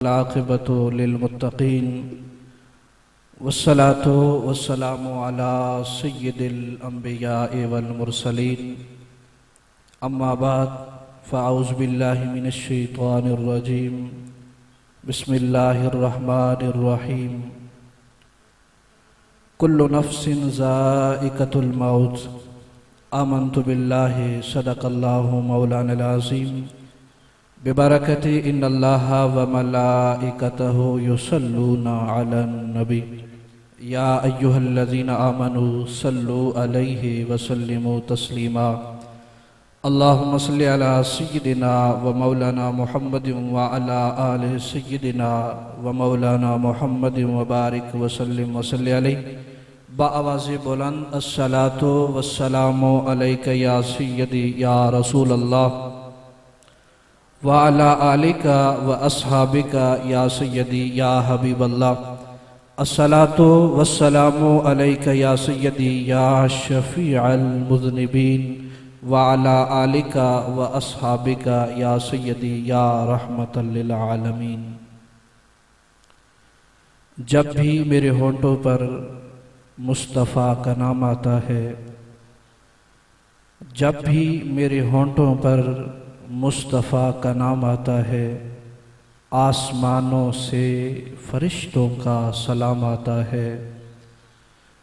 आक़िबतु लिल्मुत्तक़ीन वस्सलातु वस्सलामु अला सय्यिदिल अंबिया'i वल मुरसलीन अम्मा बाद फ़अऊज़ु बिल्लाहि मिनश शैतानिर रजीम बिस्मिल्लाहिर रहमानिर रहीम कुल्लु नफ्सिन ज़ाइक़तुल मौत आमन्तु बिल्लाहि सदक़ल्लाहु मौलानाल अज़ीम बिबरकति इन्नल्लाहा व मलाइकतहु युसल्लूना अलन नबी या अय्युहल्लज़ीना आमनू सल्लु अलैहि व सल्लिमू तस्लीमा अल्लाहुम्मा सल्लि अला सय्यिदिना व मौलाना मुहम्मदिन व अला आलि सय्यिदिना व मौलाना मुहम्मदिन व बारिक व सल्लिम व सल्लि अलैहि बाआवाज़े बुलंद अस्सलातु वस्सलामु अलैका या सय्यदी या रसूल अल्लाह व अला आलिका व अस्हाबिका या सय्यदी या हबीबल्लाह अस्सलातु वस्सलामु अलैका या सय्यदी या शफ़ीअल मुज़निबीन व अला आलिका व अस्हाबिका या सय्यदी या रहमतल लिल आलमीन। जब भी मेरे होंठों पर मुस्तफ़ा का नाम आता है, जब भी मेरे होंठों पर मुस्तफ़ा का नाम आता है, आसमानों से फरिश्तों का सलाम आता है।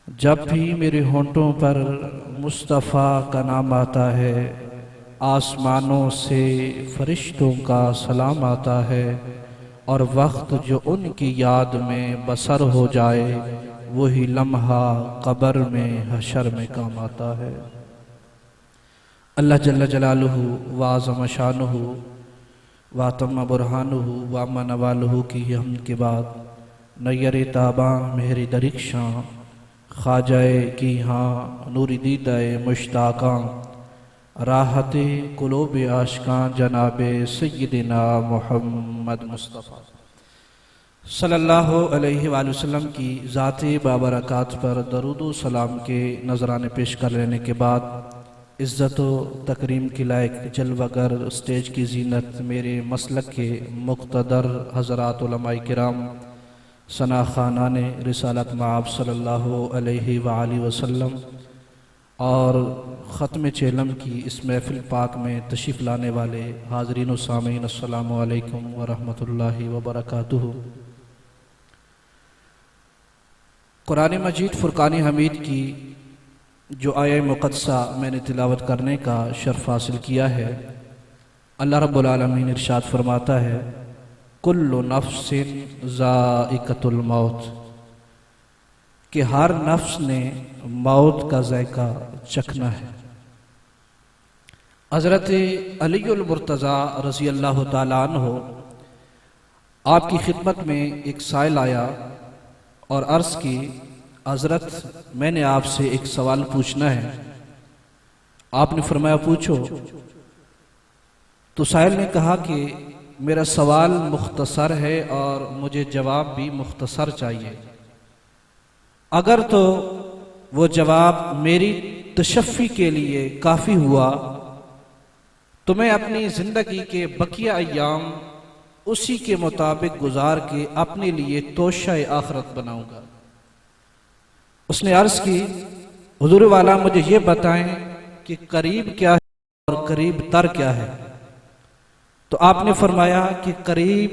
जब भी मेरे होंठों पर मुस्तफ़ा का नाम आता है, आसमानों से फरिश्तों का सलाम आता है और वक्त जो उनकी याद में बसर हो जाए वही लम्हा कब्र में हशर में काम आता है। अल्लाह जल्ल जलालुहु व आज़म शानुहु व तम्म बुरहानुहु व अम्मा नवालुहु की हमद के बाद नय्यर ताबा मेहरी दरिक्शां ख्वाजाए की हाँ नूरी दीदाए मुश्ताकां राहते कुलूब आशिकां जनाबे सय्यिदिना मुहम्मद मुस्तफ़ा सल्लल्लाहु अलैहि वसल्लम की ज़ाते बाबरकात पर दरूद व सलाम के नजराने पेश कर लेने के बाद इज़्ज़त व तकरीम के लायक जलवागर स्टेज की जीनत मेरे मसलक के मुक़्तदर हज़रात उलमाए किराम सना ख़ानाने रिसालत मआब सल्लल्लाहु अलैहि वसल्लम और ख़त्म चेलम की इस महफ़िल पाक में तशरीफ़ लाने वाले हाज़रीन व सामीन अस्सलामु अलैकुम व रहमतुल्लाहि व बरकातुहू। कुरान मजीद फ़ुरक़ान हमीद की जो आया मुक़द्दसा मैंने तिलावत करने का शर्फ़ हासिल किया है, अल्लाह रब्बुल आलमीन इरशाद फरमाता है कुल्लु नफ्सिन ज़ाइक़तुल मौत, कि हर नफ्स ने मौत का जायका चखना है। हज़रत अलीउल मुर्तज़ा रज़ी अल्लाह ताला अन्हु आपकी खिदमत में एक साइल आया और अर्ज़ की, हज़रत मैंने आपसे एक सवाल पूछना है। आपने फरमाया पूछो। तो साइल ने कहा कि मेरा सवाल मुख्तसर है और मुझे जवाब भी मुख्तसर चाहिए। अगर तो वो जवाब मेरी तशफ़ी के लिए काफ़ी हुआ तो मैं अपनी ज़िंदगी के बकिया अय्याम उसी के मुताबिक गुजार के अपने लिए तोशा आखरत बनाऊंगा। उसने अर्ज़ की, हुज़ूर वाला मुझे ये बताएं कि करीब क्या है और करीब तर क्या है। तो आपने फरमाया कि करीब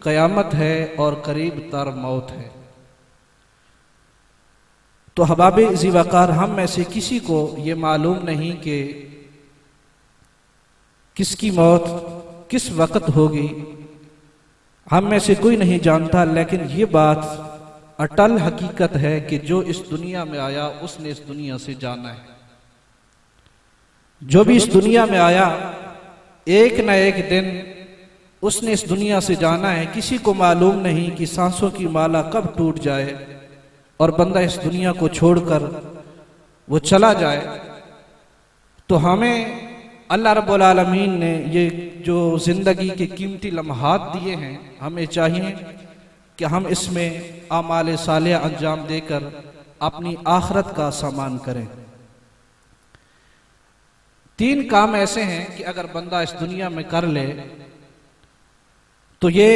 क़यामत है और करीब तर मौत है। तो हबाब ज़ी वक़ार हम में से किसी को ये मालूम नहीं कि किसकी मौत किस वक़्त होगी, हम में से कोई नहीं जानता। लेकिन ये बात अटल हकीकत है कि जो इस दुनिया में आया उसने इस दुनिया से जाना है। जो भी इस दुनिया में आया एक न एक दिन उसने इस दुनिया से जाना है। किसी को मालूम नहीं कि सांसों की माला कब टूट जाए और बंदा इस दुनिया को छोड़कर वो चला जाए। तो हमें अल्लाह रब्बुल आलमीन ने ये जो ज़िंदगी के कीमती लम्हात दिए हैं, हमें चाहिए कि हम इसमें आमाल सालिह अंजाम देकर अपनी आखरत का सामान करें। 3 काम ऐसे हैं कि अगर बंदा इस दुनिया में कर ले तो ये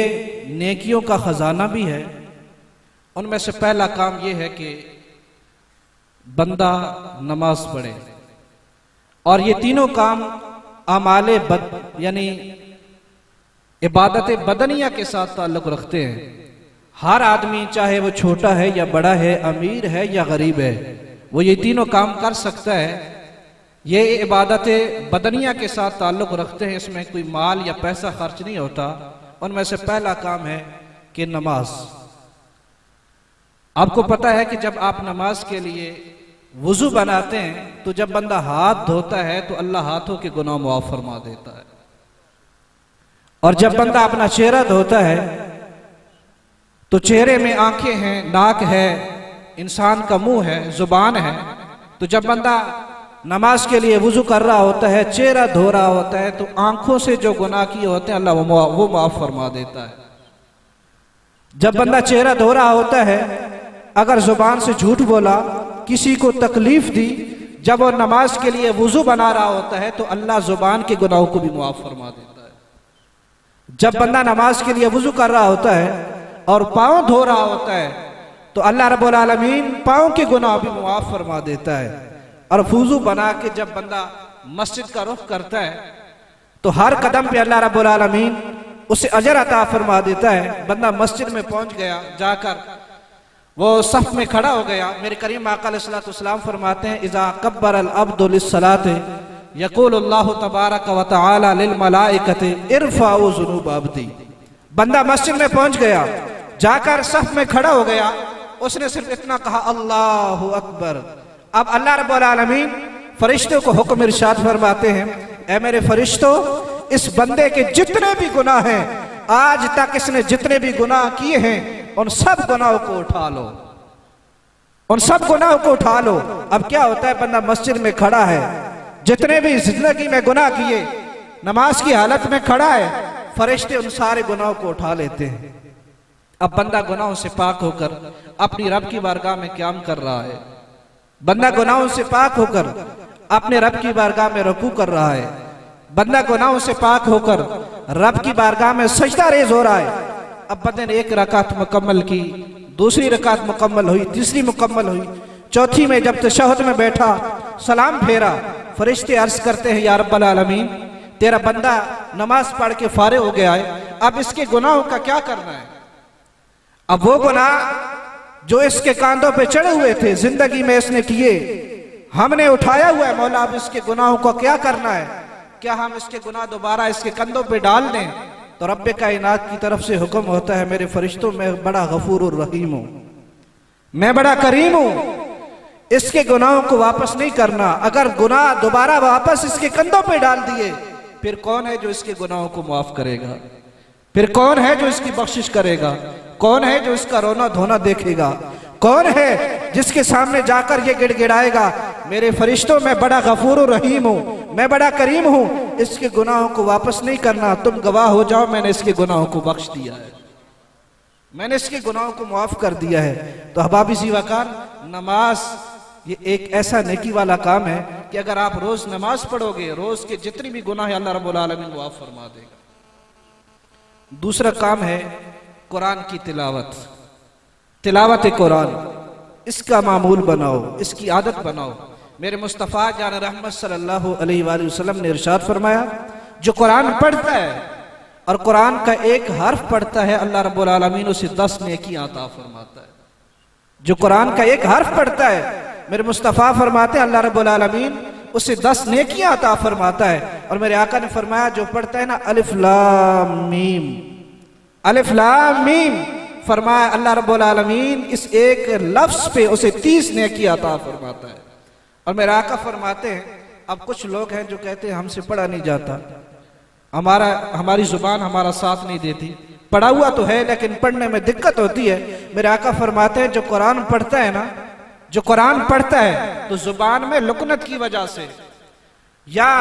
नेकियों का ख़जाना भी है। उनमें से पहला काम ये है कि बंदा नमाज पढ़े, और ये तीनों काम आमाले बद यानी इबादत बदनिया के साथ ताल्लुक़ रखते हैं। हर आदमी चाहे वो छोटा है या बड़ा है, अमीर है या गरीब है, वो ये तीनों काम कर सकता है। ये इबादत बदनिया के साथ ताल्लुक़ रखते हैं, इसमें कोई माल या पैसा खर्च नहीं होता। उनमें से पहला काम है कि नमाज। आपको पता है कि जब आप नमाज के लिए वुजू बनाते हैं तो जब बंदा हाथ धोता है तो अल्लाह हाथों के गुनाह मुआफ फरमा देता है, और जब बंदा अपना चेहरा धोता है तो चेहरे में आंखें हैं, नाक है, इंसान का मुंह है, जुबान है। तो जब बंदा नमाज के लिए वुजू कर रहा होता है, चेहरा धो रहा होता है, तो आंखों से जो गुनाह किए होते हैं अल्लाह वो माफ फरमा देता है। जब बंदा चेहरा धो रहा होता है, अगर जुबान से झूठ बोला, किसी को तकलीफ दी, जब वो नमाज के लिए वुजू बना रहा होता है तो अल्लाह जुबान के गुनाहों को भी माफ फरमा देता है। जब बंदा नमाज के लिए वुजू कर रहा होता है और पाँव धो रहा होता है तो अल्लाह रब्बुल आलमीन पाँव के गुनाह भी माफ फरमा देता है। और वुजू बना के जब बंदा मस्जिद का रुख करता है तो हर कदम पे अल्लाह रब्बुल आलमीन उसे अजर अता फरमा देता है। बंदा मस्जिद में पहुंच गया, जाकर वो सफ में खड़ा हो गया। मेरे करीम आका अलैहिस्सलातु वस्सलाम फरमाते हैं, इज़ा कब्बर अल अब्दु लिस्सलाति यक़ूलु अल्लाहु तबारक व तआला लिल मलाइकति इरफ़ाउ ज़ुनूब अब्दी। बंदा मस्जिद में पहुंच गया, जाकर सफ में खड़ा हो गया, उसने सिर्फ इतना कहा अल्लाहु अकबर। अब अल्लाह रब्बुल आलमीन फरिश्तों को हुक्म इरशाद फरमाते हैं, ऐ मेरे फरिश्तों, इस बंदे के जितने भी गुनाह हैं, आज तक इसने जितने भी गुनाह किए हैं, उन सब गुनाहों को उठा लो, उन सब गुनाहों को उठा लो। अब क्या होता है, बंदा मस्जिद में खड़ा है, जितने भी जिंदगी में गुनाह किए, नमाज की हालत में खड़ा है, फरिश्ते उन सारे गुनाहों को उठा लेते हैं। अब बंदा गुनाहों से पाक होकर अपनी रब की बारगाह में क़याम कर रहा है, बंदा गुनाहों से पाक होकर अपने रब की बारगाह में रुकू कर रहा है, बंदा गुनाहों से पाक होकर रब की बारगाह में सजदा रेज हो रहा है। अब बंदे ने एक रकात मुकम्मल की, दूसरी रकात मुकम्मल हुई, तीसरी मुकम्मल हुई, चौथी में जब तशहुद में बैठा, सलाम फेरा, फरिश्ते अर्ज करते हैं, या रब्बल आलमीन, तेरा बंदा नमाज पढ़ के फारे हो गया है, अब इसके गुनाहों का क्या करना है। अब वो गुनाह जो इसके कांधों पे चढ़े हुए थे, जिंदगी में इसने किए, हमने उठाया हुआ है, मौला अब इसके गुनाहों को क्या करना है। क्या हम इसके गुनाह दोबारा इसके कंधों पे डाल दें? तो रब्बे कायनात की तरफ से हुक्म होता है, मेरे फरिश्तों, मैं बड़ा गफूरुर रहीम हूं, मैं बड़ा करीम हूं, इसके गुनाहों को वापस नहीं करना। अगर गुनाह दोबारा वापस इसके कंधों पे डाल दिए, फिर कौन है जो इसके गुनाहों को माफ करेगा? फिर कौन है जो इसकी बख्शिश करेगा? कौन है जो इसका रोना धोना देखेगा? कौन है जिसके सामने जाकर ये गिड़गिड़ाएगा, मेरे फरिश्तों, मैं बड़ा गफूरुर रहीम हूं, मैं बड़ा करीम हूं, इसके गुनाहों को वापस नहीं करना, तुम गवाह हो जाओ, मैंने इसके गुनाहों को बख्श दिया है, मैंने इसके गुनाहों को माफ कर दिया है। तो अहबाब ज़ीवकार, नमाज ये एक ऐसा नेकी वाला काम है कि अगर आप रोज नमाज पढ़ोगे, रोज के जितनी भी गुनाह है अल्लाह रब्बुल आलमीन माफ फरमा देगा। दूसरा काम है कुरान की तिलावत, तिलावत कुरान, इसका मामूल बनाओ, इसकी आदत बनाओ। मेरे मुस्तफ़ा जान रहमत सल्लल्लाहु अलैहि वसल्लम ने इरशाद फरमाया, जो कुरान पढ़ता है और कुरान का एक हर्फ पढ़ता है, अल्लाह रब्बुल आलमीन उसे 10 नेकियां अता फरमाता है। जो कुरान का एक हर्फ पढ़ता है, मेरे मुस्तफ़ा फरमाते हैं, अल्लाह रब्बुल आलमीन उसे 10 नेकियां अता फरमाता है। और मेरे आका ने फरमाया, जो पढ़ता है ना अलिफ लाम मीम, अलिफ लाम मीम, फरमाया अल्लाह रब्बुल आलमीन इस एक लफ्ज पे उसे 30 नेकी अता फरमाता है। और मेरे आका फरमाते हैं, अब कुछ लोग हैं जो कहते हैं हमसे पढ़ा नहीं जाता, हमारी जुबान हमारा साथ नहीं देती, पढ़ा हुआ तो है लेकिन पढ़ने में दिक्कत होती है। मेरे आका फरमाते हैं, जो कुरान पढ़ता है ना, जो कुरान पढ़ता है तो जुबान में लुकनत की वजह से या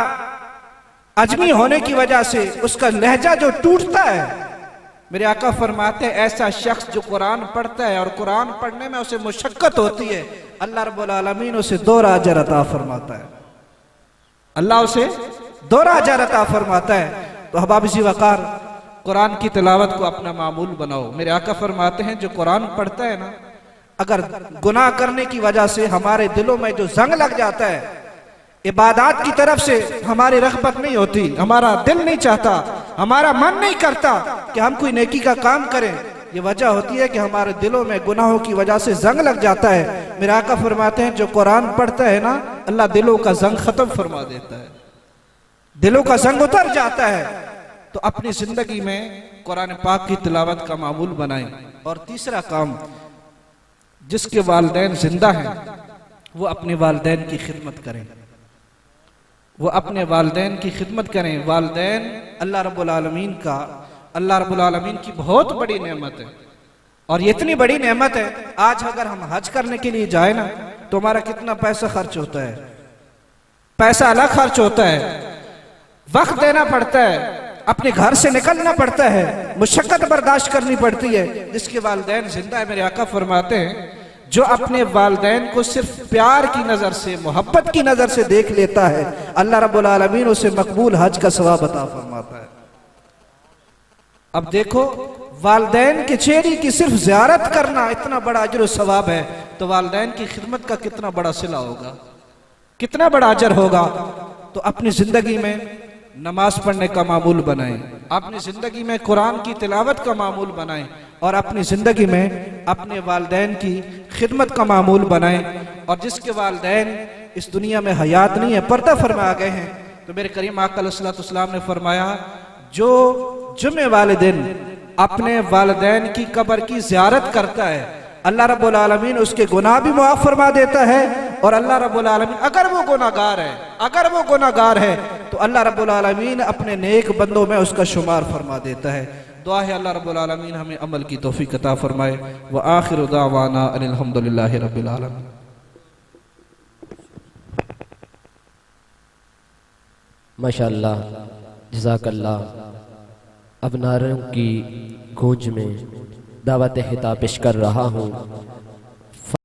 अजमी होने की वजह से उसका लहजा जो टूटता है, मेरे आका फरमाते हैं ऐसा शख्स जो कुरान पढ़ता है और कुरान पढ़ने में उसे मुशक्कत होती है, अल्लाह रब्बुल आलमीन उसे 2 अजर अता फरमाता है, अल्लाह उसे 2 अजर अता फरमाता है। तो अहबाब ज़ीवकार, कुरान की तिलावत को अपना मामूल बनाओ। मेरे आका फरमाते हैं जो कुरान पढ़ता है ना, अगर गुनाह करने की वजह से हमारे दिलों में जो जंग लग जाता है, इबादत की तरफ से हमारी रग़बत नहीं होती, हमारा दिल नहीं चाहता, हमारा मन नहीं करता कि हम कोई नेकी का काम करें, ये वजह होती है कि हमारे दिलों में गुनाहों की वजह से जंग लग जाता है। मेरे आका फरमाते हैं जो कुरान पढ़ता है ना, अल्लाह दिलों का जंग खत्म फरमा देता है, दिलों का जंग उतर जाता है। तो अपनी जिंदगी में कुरान पाक की तिलावत का मामूल बनाएं। और तीसरा काम, जिसके वालिदैन जिंदा हैं वो अपने वालिदैन की खिदमत करें, वो अपने वालिदैन की खिदमत करें। वालिदैन अल्लाह रब्बुल आलमीन का, अल्लाह रब्बुल आलमीन की बहुत बड़ी नेमत है। और ये इतनी बड़ी नेमत है, आज अगर हम हज करने के लिए जाए ना तो हमारा कितना पैसा खर्च होता है, पैसा अलग खर्च होता है, वक्त देना पड़ता है, अपने घर से निकलना पड़ता है, मुशक्कत बर्दाश्त करनी पड़ती है। जिसके वालिदैन जिंदा है, मेरे आका फरमाते हैं जो अपने वालिदैन को सिर्फ प्यार की नजर से, मोहब्बत की नजर से देख लेता है, अल्लाह रब्बुल आलमीन उसे मकबूल हज का सवाब अता फरमाता है। अब देखो, वालिदैन के चेहरे की सिर्फ ज़ियारत करना इतना बड़ा अजर और सवाब है, तो वालिदैन की खिदमत का कितना बड़ा सिला होगा, कितना बड़ा अजर होगा। तो अपनी जिंदगी में नमाज पढ़ने का मामूल बनाएं, अपनी जिंदगी में कुरान की तिलावत का मामूल बनाएं, और अपनी जिंदगी में अपने वालिदैन की खिदमत का मामूल बनाएं। और जिसके वालिदैन इस दुनिया में हयात नहीं है, पर्दा फरमा गए हैं, तो मेरे करीम आका अलैहिस्सलातु वस्सलाम ने फरमाया जो जुमे वाले दिन अपने वालिदैन की कब्र की ज़ियारत करता है, अल्लाह रब्बुल आलमीन उसके गुनाह भी मुआफ़ फरमा देता है। और अल्लाह रब्बुल आलमीन अगर वो गुनाहगार है, अगर वो गुनाहगार है तो अल्लाह रब्बुल आलमीन अपने नेक बंदों में उसका शुमार फरमा देता है। दुआ है अल्लाह रब्बुल आलमीन हमें अमल की तौफीक अता फरमाए। व आखिरु दावाना अनिल हम्दुलिल्लाहि रब्बिल आलमीन। माशाअल्लाह, जज़ाकल्लाह। अब नारों की गूंज में दावत हिताब पेश कर रहा हूँ।